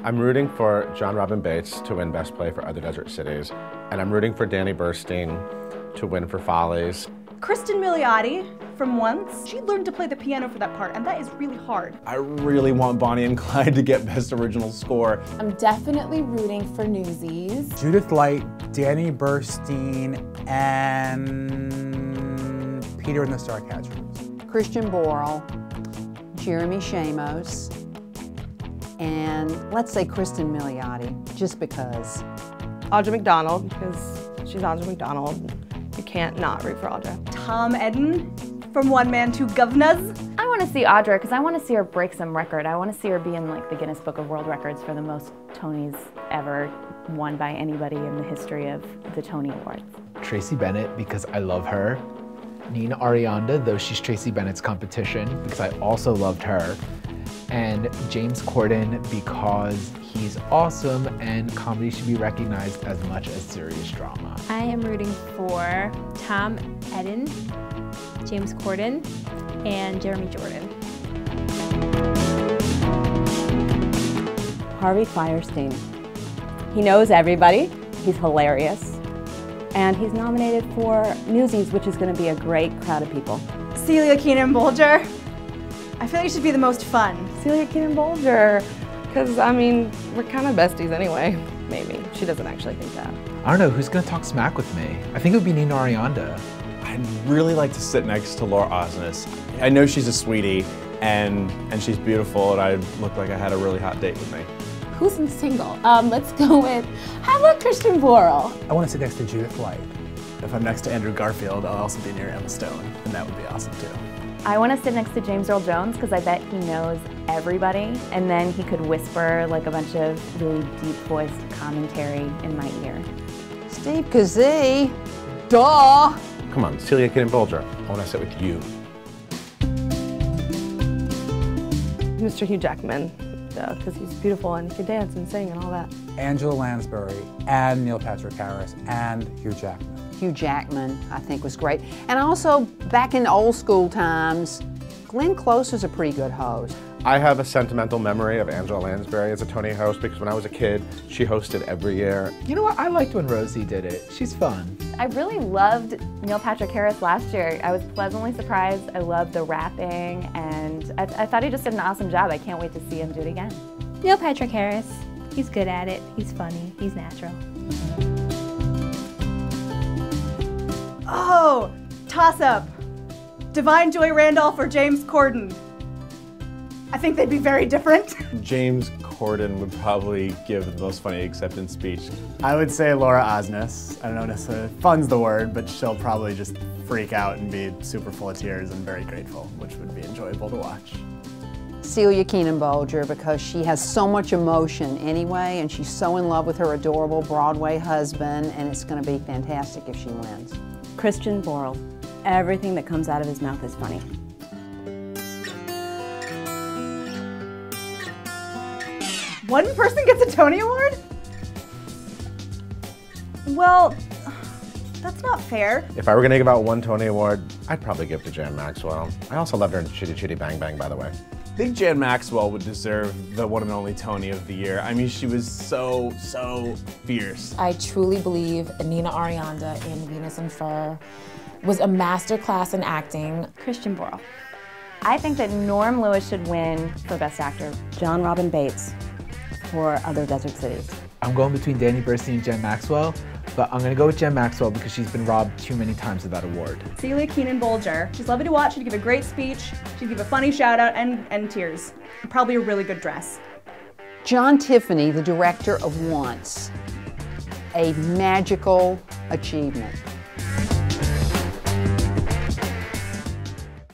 I'm rooting for John Robin Bates to win Best Play for Other Desert Cities, and I'm rooting for Danny Burstein to win for Follies. Kristen Milioti from Once. She learned to play the piano for that part, and that is really hard. I really want Bonnie and Clyde to get Best Original Score. I'm definitely rooting for Newsies. Judith Light, Danny Burstein, and Peter and the Starcatchers. Christian Borle, Jeremy Shamos, and let's say Kristen Milioti, just because. Audra McDonald, because she's Audra McDonald. You can't not root for Audra. Tom Eden from One Man, Two Governors. I want to see Audra because I want to see her break some record. I want to see her be in like the Guinness Book of World Records for the most Tonys ever won by anybody in the history of the Tony Awards. Tracy Bennett, because I love her. Nina Arianda, though she's Tracy Bennett's competition, because I also loved her. And James Corden, because he's awesome and comedy should be recognized as much as serious drama. I am rooting for Tom Eden, James Corden, and Jeremy Jordan. Harvey Fierstein. He knows everybody, he's hilarious, and he's nominated for Newsies, which is going to be a great crowd of people. Celia Keenan-Bolger. I feel like it should be the most fun. Celia Keenan-Bolger, because I mean, we're kind of besties anyway. Maybe. She doesn't actually think that. I don't know, who's gonna talk smack with me? I think it would be Nina Arianda. I'd really like to sit next to Laura Osnes. I know she's a sweetie, and she's beautiful, and I look like I had a really hot date with me. Who's single? Let's go with, how about Christian Borle? I want to sit next to Judith Light. If I'm next to Andrew Garfield, I'll also be near Emma Stone, and that would be awesome too. I want to sit next to James Earl Jones because I bet he knows everybody, and then he could whisper like a bunch of really deep-voiced commentary in my ear. Steve Kazee, duh! Come on, Celia Keenan-Bolger, I want to sit with you. Mr. Hugh Jackman, because he's beautiful and he can dance and sing and all that. Angela Lansbury, and Neil Patrick Harris, and Hugh Jackman. Hugh Jackman, I think, was great. And also, back in old school times, Glenn Close was a pretty good host. I have a sentimental memory of Angela Lansbury as a Tony host because when I was a kid, she hosted every year. You know what, I liked when Rosie did it. She's fun. I really loved Neil Patrick Harris last year. I was pleasantly surprised. I loved the rapping, and I thought he just did an awesome job. I can't wait to see him do it again. Neil Patrick Harris. He's good at it. He's funny. He's natural. Oh, toss-up. Divine Joy Randolph or James Corden. I think they'd be very different. James Corden would probably give the most funny acceptance speech. I would say Laura Osnes. I don't know necessarily fun's the word, but she'll probably just freak out and be super full of tears and very grateful, which would be enjoyable to watch. Celia Keenan-Bolger, because she has so much emotion anyway, and she's so in love with her adorable Broadway husband, and it's going to be fantastic if she wins. Christian Borle. Everything that comes out of his mouth is funny. One person gets a Tony Award? Well, that's not fair. If I were going to give out one Tony Award, I'd probably give to Jan Maxwell. I also loved her in Chitty Chitty Bang Bang, by the way. I think Jan Maxwell would deserve the one and only Tony of the year. I mean, she was so fierce. I truly believe Nina Arianda in Venus and Fur was a masterclass in acting. Christian Borle. I think that Norm Lewis should win for Best Actor. John Robin Bates for Other Desert Cities. I'm going between Danny Burstein and Jen Maxwell, but I'm gonna go with Jen Maxwell because she's been robbed too many times of that award. Celia Keenan-Bolger. She's lovely to watch, she'd give a great speech, she'd give a funny shout out and tears. Probably a really good dress. John Tiffany, the director of Once. A magical achievement.